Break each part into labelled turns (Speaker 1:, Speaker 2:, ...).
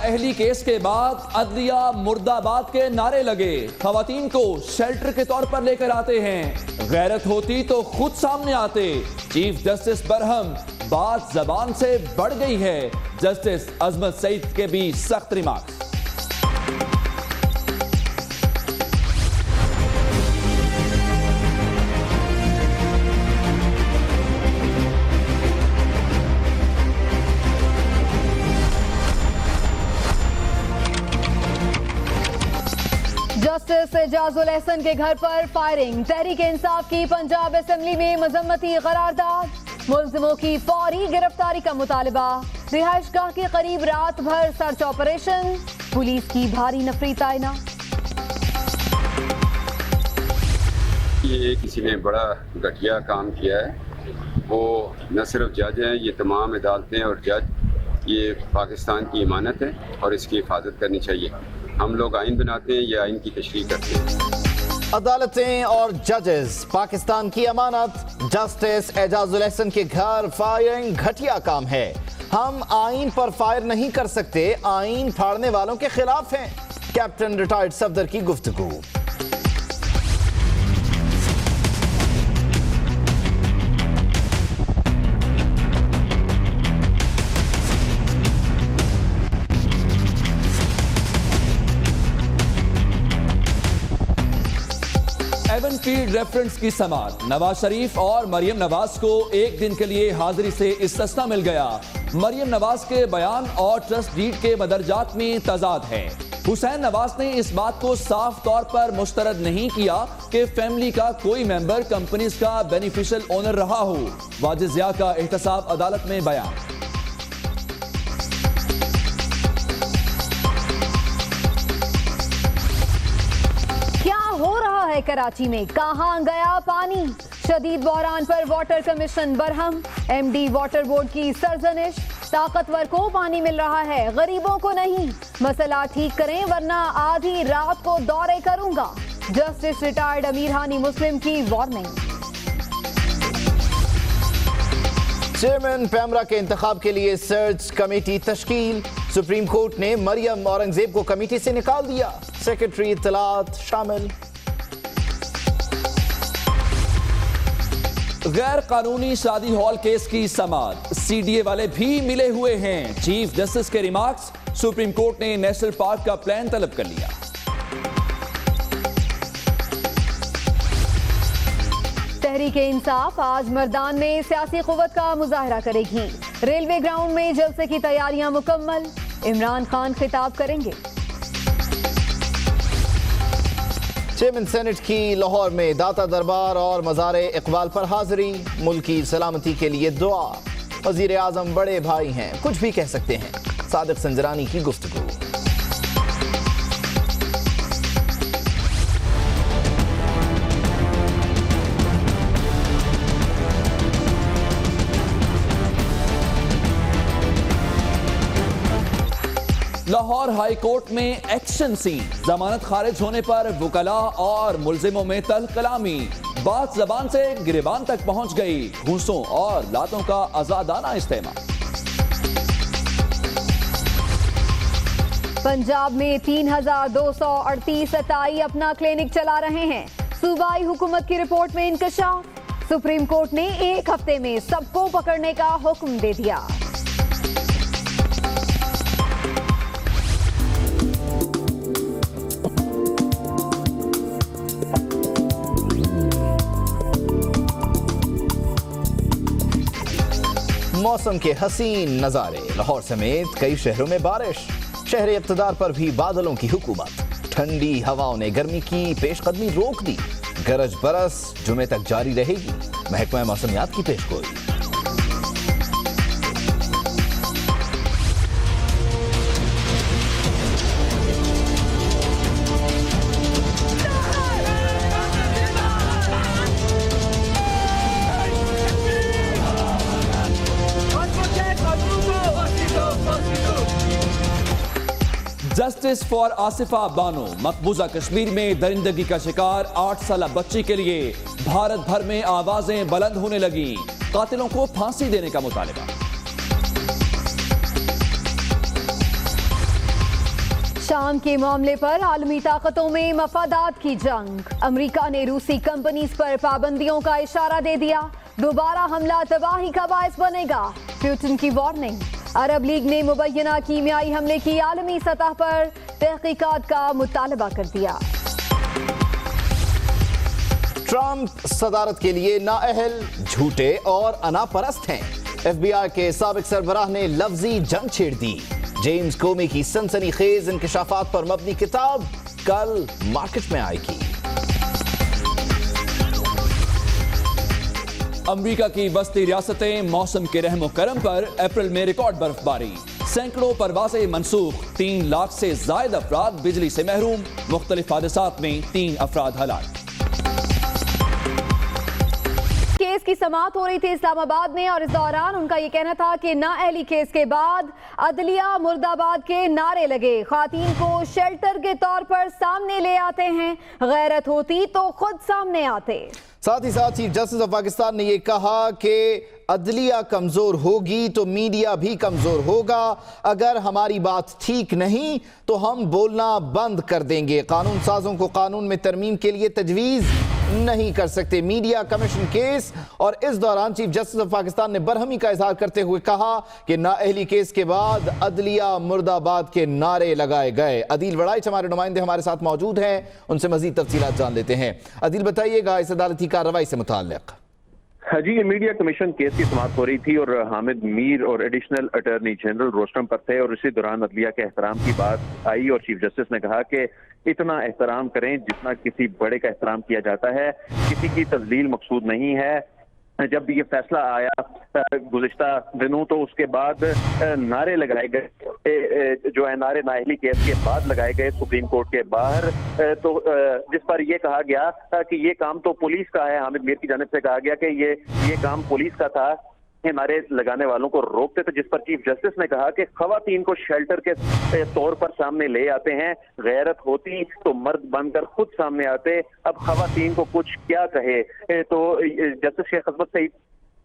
Speaker 1: اہلی case کے بعد عدلیہ مرد آباد کے نعرے لگے، خواتین کو شیلٹر کے طور پر لے کر آتے ہیں، غیرت ہوتی تو خود سامنے آتے۔ چیف جسٹس برہم، بات زبان سے بڑھ گئی ہے، جسٹس عظمت سعید کے بھی سخت ریمارکس۔
Speaker 2: جسٹس اعجاز الاحسن کے گھر پر فائرنگ، تحریک انصاف کی پنجاب اسمبلی میں مذمتی قرارداد، ملزموں کی فوری گرفتاری کا مطالبہ، رہائش گاہ کے قریب رات بھر سرچ آپریشن، پولیس کی بھاری نفری تعینات۔
Speaker 3: یہ کسی نے بڑا گھٹیا کام کیا ہے، وہ نہ صرف جج ہیں، یہ تمام عدالتیں اور جج یہ پاکستان کی امانت ہے اور اس کی حفاظت کرنی چاہیے۔ ہم لوگ آئین بناتے ہیں یا آئین کی تشریح کرتے ہیں؟
Speaker 4: عدالتیں اور ججز پاکستان کی امانت، جسٹس اعجاز الاحسن کے گھر فائرنگ گھٹیا کام ہے، ہم آئین پر فائر نہیں کر سکتے، آئین پھاڑنے والوں کے خلاف ہیں، کیپٹن ریٹائرڈ صفدر کی گفتگو۔
Speaker 1: ایون فیلڈ ریفرنس کی سماعت، نواز شریف اور مریم نواز کو ایک دن کے لیے حاضری سے استثناء مل گیا۔ مریم نواز کے بیان اور ٹرسٹ ڈیڈ کے مدرجات میں تضاد ہے۔ حسین نواز نے اس بات کو صاف طور پر مسترد نہیں کیا کہ فیملی کا کوئی ممبر کمپنیز کا بینیفیشل اونر رہا ہو۔ واجد ضیاء کا احتساب عدالت میں بیان۔
Speaker 2: کراچی میں کہاں گیا پانی؟ شدید بحران پر واٹر کمیشن برہم، ایم ڈی واٹر بورڈ کی سرزنش، طاقتور کو پانی مل رہا ہے، غریبوں کو نہیں، مسئلہ ٹھیک کریں ورنہ آدھی رات کو دورے کروں گا، جسٹس ریٹائرڈ امیر ہانی مسلم کی وارننگ۔
Speaker 4: چیئرمین پیمرا کے انتخاب کے لیے سرچ کمیٹی تشکیل، سپریم کورٹ نے مریم اورنگزیب کو کمیٹی سے نکال دیا، سیکرٹری اطلاعات شامل۔
Speaker 1: غیر قانونی شادی ہال کیس کی سماعت، سی ڈی اے والے بھی ملے ہوئے ہیں، چیف جسٹس کے ریمارکس، سپریم کورٹ نے نیشنل پارک کا پلان طلب کر لیا۔
Speaker 2: تحریک انصاف آج مردان میں سیاسی قوت کا مظاہرہ کرے گی، ریلوے گراؤنڈ میں جلسے کی تیاریاں مکمل، عمران خان خطاب کریں گے۔
Speaker 4: چیئرمین سینٹ کی لاہور میں داتا دربار اور مزار اقبال پر حاضری، ملکی سلامتی کے لیے دعا، وزیر اعظم بڑے بھائی ہیں، کچھ بھی کہہ سکتے ہیں، صادق سنجرانی کی گفتگو۔
Speaker 1: لاہور ہائی کورٹ میں ایکشن سین، ضمانت خارج ہونے پر وکلاء اور ملزموں میں تلخ کلامی، بات زبان سے گریبان تک پہنچ گئی، گھونسوں اور لاتوں کا آزادانہ استعمال۔
Speaker 2: پنجاب میں 3238 عطائی اپنا کلینک چلا رہے ہیں، صوبائی حکومت کی رپورٹ میں انکشاف، سپریم کورٹ نے ایک ہفتے میں سب کو پکڑنے کا حکم دے دیا۔
Speaker 4: موسم کے حسین نظارے، لاہور سمیت کئی شہروں میں بارش، شہر اقتدار پر بھی بادلوں کی حکومت، ٹھنڈی ہواؤں نے گرمی کی پیش قدمی روک دی، گرج برس جمعے تک جاری رہے گی، محکمہ موسمیات کی پیش گوئی۔
Speaker 1: جسٹس فار آصفہ بانو، مقبوضہ کشمیر میں درندگی کا شکار 8 سالہ بچی کے لیے بھارت بھر میں آوازیں بلند ہونے لگیں، قاتلوں کو پھانسی دینے کا مطالبہ۔
Speaker 2: शाम के मामले पर आलमी ताकतों में मफादात की जंग। अमेरिका ने रूसी कंपनीज पर पाबंदियों का इशारा दे दिया। दोबारा हमला तबाही का बायस बनेगा, पुतिन की वार्निंग। अरब लीग ने मुबैना कीमियाई हमले की आलमी सतह पर तहकीकात का मुतालबा कर दिया।
Speaker 4: ट्रंप सदारत के लिए नाअहल, झूठे और अनापरस्त हैं। FBI के साबिक सरबराह ने लफ्जी जंग छेड़ दी। जेम्स कोमी की सनसनीखेज इंकशाफात पर मबनी किताब कल मार्केट में आएगी।
Speaker 1: अमेरिका की वस्ती रियासतें मौसम के रहमो करम पर अप्रैल में रिकॉर्ड बर्फबारी, सैकड़ों परवाजें मनसूख, 3 लाख से जायद अफराद बिजली से महरूम, मुख्तलिफ हादसात में 3 अफराद हलाक।
Speaker 2: केस की समाअत हो रही थी इस्लामाबाद में और इस दौरान उनका ये कहना था कि नाअहली केस के बाद अदलिया मुर्दाबाद के नारे लगे। खातून को शेल्टर के तौर पर सामने ले आते हैं, गैरत होती तो खुद सामने आते।
Speaker 4: साथ ही साथ चीफ जस्टिस ऑफ पाकिस्तान ने यह कहा कि अदलिया कमजोर होगी तो मीडिया भी कमजोर होगा। अगर हमारी बात ठीक नहीं तो हम बोलना बंद कर देंगे। कानून साजों को कानून में तरमीम के लिए तजवीज़ नहीं कर सकते। Media commission case. और इस दौरान चीफ जस्टिस ऑफ पाकिस्तान ने बरहमी का इजहार करते हुए कहा कि नाअहली केस के बाद अदलिया मुर्दाबाद के नारे लगाए गए। अदील वड़ाइच हमारे नुमाइंदे हमारे साथ मौजूद हैं, उनसे मजीद तफसीलात जान लेते हैं। अदील बताइएगा इस अदालती कार्रवाई से मुताल्लिक।
Speaker 5: हाँ जी, ये मीडिया कमीशन केस की समाअत हो रही थी और हामिद मीर और एडिशनल अटॉर्नी जनरल रोस्टम पर थे और इसी दौरान अदलिया के एहतराम की बात आई और चीफ जस्टिस ने कहा कि इतना एहतराम करें जितना किसी बड़े का एहतराम किया जाता है, किसी की तजलील मकसूद नहीं है। जब भी ये फैसला आया गुज़िश्ता दिनों तो उसके बाद नारे लगाए गए, जो है नारे नाअहली केस के बाद लगाए गए सुप्रीम कोर्ट के बाहर, तो जिस पर यह कहा गया कि ये काम तो पुलिस का है। हामिद मीर की जानिब से कहा गया कि ये काम पुलिस का था, ये नारे लगाने वालों को रोकते थे। जिस पर चीफ जस्टिस ने कहा कि खवातीन को शेल्टर के तौर पर सामने ले आते हैं, गैरत होती तो मर्द बनकर खुद सामने आते। अब खवातीन को कुछ क्या कहे। तो जस्टिस शेख अजमत सईद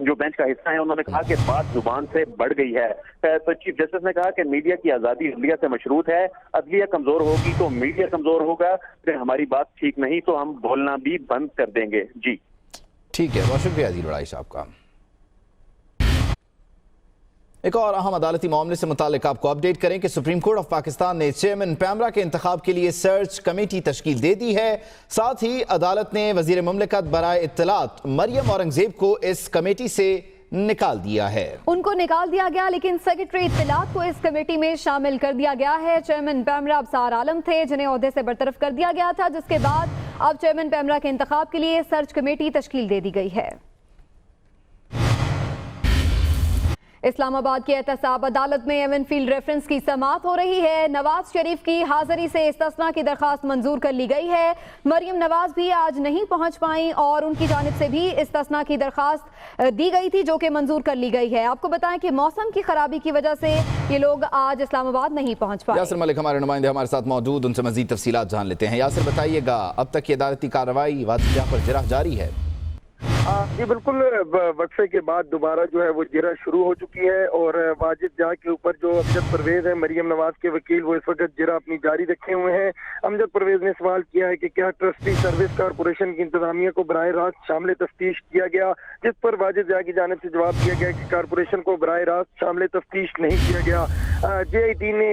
Speaker 5: जो बेंच का हिस्सा है उन्होंने कहा कि बात जुबान से बढ़ गई है। तो चीफ जस्टिस ने कहा कि मीडिया की आज़ादी अदलिया से मशरूत है, अदलिया कमजोर होगी तो मीडिया कमजोर होगा, अगर हमारी बात ठीक नहीं तो हम बोलना भी बंद कर देंगे। जी
Speaker 4: ठीक है, बहुत शुक्रिया अदील वड़ाइच साहब का। एक और अहम अदालती मामले से मुतालिक आपको अपडेट करें कि सुप्रीम कोर्ट ऑफ पाकिस्तान ने चेयरमैन पैमरा के इंतखाब के लिए सर्च कमेटी तश्कील दे दी है। साथ ही अदालत ने वजीर मुमलिकत बराए इत्तलात मरियम औरंगजेब को इस कमेटी से निकाल दिया है।
Speaker 2: उनको निकाल दिया गया, लेकिन सेक्रेटरी इत्तलात को इस कमेटी में शामिल कर दिया गया है। चेयरमैन पैमरा अबसार आलम थे जिन्हें ओहदे से बरतरफ कर दिया गया था, जिसके बाद अब चेयरमैन पैमरा के इंतखाब के लिए सर्च कमेटी तश्कील दे दी गई है। इस्लामाबाद की एहतसाब अदालत में एवनफील्ड रेफरेंस की समाअत हो रही है। नवाज शरीफ की हाजिरी से इस्तिस्ना की दरखास्त मंजूर कर ली गई है। मरियम नवाज भी आज नहीं पहुंच पाई और उनकी जानिब से भी इस्तिस्ना की दरखास्त दी गई थी जो कि मंजूर कर ली गई है। आपको बताएं कि मौसम की खराबी की वजह से ये लोग आज इस्लामाबाद नहीं पहुंच पाए।
Speaker 4: यासिर मलिक हमारे नुमाइंदे हमारे साथ मौजूद, उनसे मजीद तफसीलात जान लेते हैं। यासिर बताइएगा, अब तक की अदालती कार्रवाई वाजिब पर जिरह जारी है?
Speaker 6: जी बिल्कुल, वक्फे के बाद दोबारा जो है वो जिरा शुरू हो चुकी है और वाजिद जहाँ के ऊपर जो अमजद परवेज है मरियम नवाज के वकील, वो इस वक्त जिरा अपनी जारी रखे हुए हैं। अमजद परवेज ने सवाल किया है कि क्या ट्रस्टी सर्विस कॉरपोरेशन की इंतजामिया को बराह रास्त शामिल तफ्तीश किया गया, जिस पर वाजिद जहाँ की जानिब से जवाब दिया गया कि कॉरपोरेशन को बराह रास्त शामिल तफ्तीश नहीं किया गया। JIT ने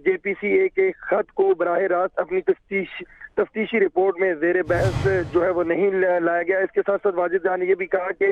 Speaker 6: JPCA के खत को बराह रास्त अपनी तफ्तीशी रिपोर्ट में जेर बहस जो है वो नहीं लाया गया। इसके साथ साथ वाजिद जहाँ ने ये भी कहा कि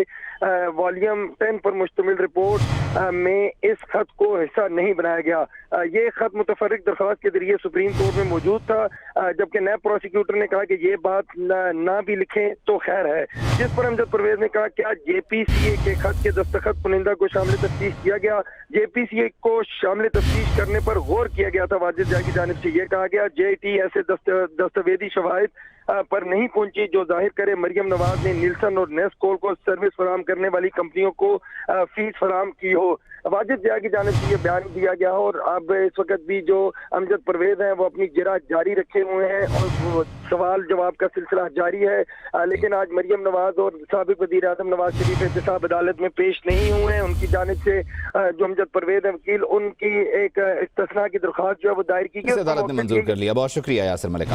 Speaker 6: वॉल्यूम 10 पर मुश्तमिल रिपोर्ट में इस खत को हिस्सा नहीं बनाया गया। ये खत मुतफर्रिक दरख्वास्त के जरिए सुप्रीम कोर्ट में मौजूद था, जबकि नैब प्रोसिक्यूटर ने कहा कि ये बात ना भी लिखें तो खैर है। जिस पर अमजद परवेज ने कहा क्या JPCA के खत के दस्तखत कुनिंदा को शामिल तफ्तीश किया गया? JPCA को शामिल तफ्तीश करने पर गौर किया गया था। वाजिद जहाँ की जानिब से ये कहा गया JIT ऐसे दस्तावेजी शवाहिद पर नहीं पहुंची, जो जाहिर करे मरियम नवाज ने निल्सन और नेस्कोल को सर्विस फराहम करने वाली कंपनियों को फीस फराहम की हो। वाजिद जिया की जानिब से ये बयान दिया गया हो और अब इस वक्त भी जो अमजद परवेज हैं वो अपनी जिरा जारी रखे हुए हैं और सवाल जवाब का सिलसिला जारी है। लेकिन आज मरियम नवाज और साबिक वज़ीर आज़म नवाज शरीफ एहतसाब अदालत में पेश नहीं हुए हैं। उनकी जानिब से जो अमजद परवेज है वकील, उनकी एक इस्तिस्ना की दरख्वास्त जो है वो दायर की गई,
Speaker 4: अदालत ने मंजूर कर लिया। बहुत शुक्रिया यासिर मलिक।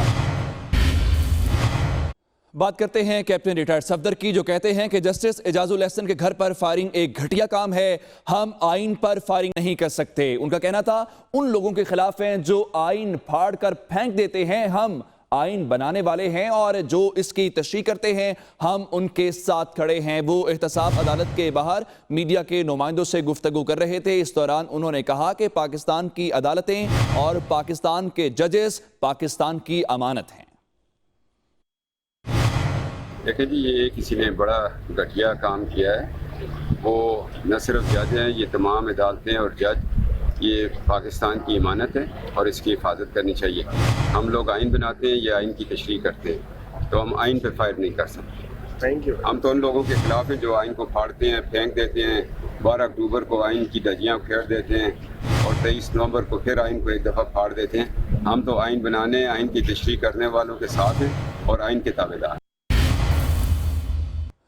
Speaker 1: बात करते हैं कैप्टन रिटायर्ड सफदर की, जो कहते हैं कि जस्टिस एजाजुल एहसन के घर पर फायरिंग एक घटिया काम है, हम आइन पर फायरिंग नहीं कर सकते। उनका कहना था उन लोगों के खिलाफ हैं जो आइन फाड़ कर फेंक देते हैं, हम आइन बनाने वाले हैं और जो इसकी तशरीह करते हैं हम उनके साथ खड़े हैं। वो एहतसाब अदालत के बाहर मीडिया के नुमाइंदों से गुफ्तगू कर रहे थे। इस दौरान उन्होंने कहा कि पाकिस्तान की अदालतें और पाकिस्तान के जजेस पाकिस्तान की अमानत हैं।
Speaker 3: देखें जी, ये किसी ने बड़ा घटिया काम किया है। वो न सिर्फ जज हैं, ये तमाम अदालतें और जज ये पाकिस्तान की इमानत है और इसकी हिफाजत करनी चाहिए। हम लोग आइन बनाते हैं या आइन की तशरीह करते हैं, तो हम आइन पे फायर नहीं कर सकते।
Speaker 6: Thank you.
Speaker 3: हम तो उन लोगों के खिलाफ हैं जो आइन को फाड़ते हैं, फेंक देते हैं। 12 अक्टूबर को आइन की धज्जियाँ उखेड़ देते हैं और 23 नवंबर को फिर आइन को एक दफ़ा फाड़ देते हैं। हम तो आइन बनाने, आइन की तशरीह करने वालों के साथ हैं और आइन के ताबेदार।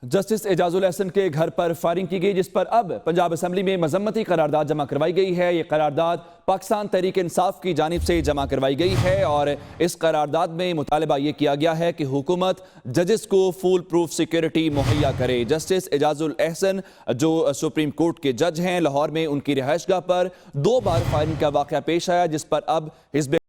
Speaker 1: जस्टिस एजाजुल एहसन के घर पर फायरिंग की गई, जिस पर अब पंजाब असेंबली में मजम्मती करारदाद जमा करवाई गई है। ये करारदाद पाकिस्तान तहरीक इंसाफ की जानिब से जमा करवाई गई है और इस करारदाद में मुतालबा ये किया गया है कि हुकूमत जजेस को फुल प्रूफ सिक्योरिटी मुहैया करे। जस्टिस एजाजुल एहसन जो सुप्रीम कोर्ट के जज हैं, लाहौर में उनकी रिहाइशगाह पर 2 बार फायरिंग का वाक़या पेश आया, जिस पर अब हिज़्ब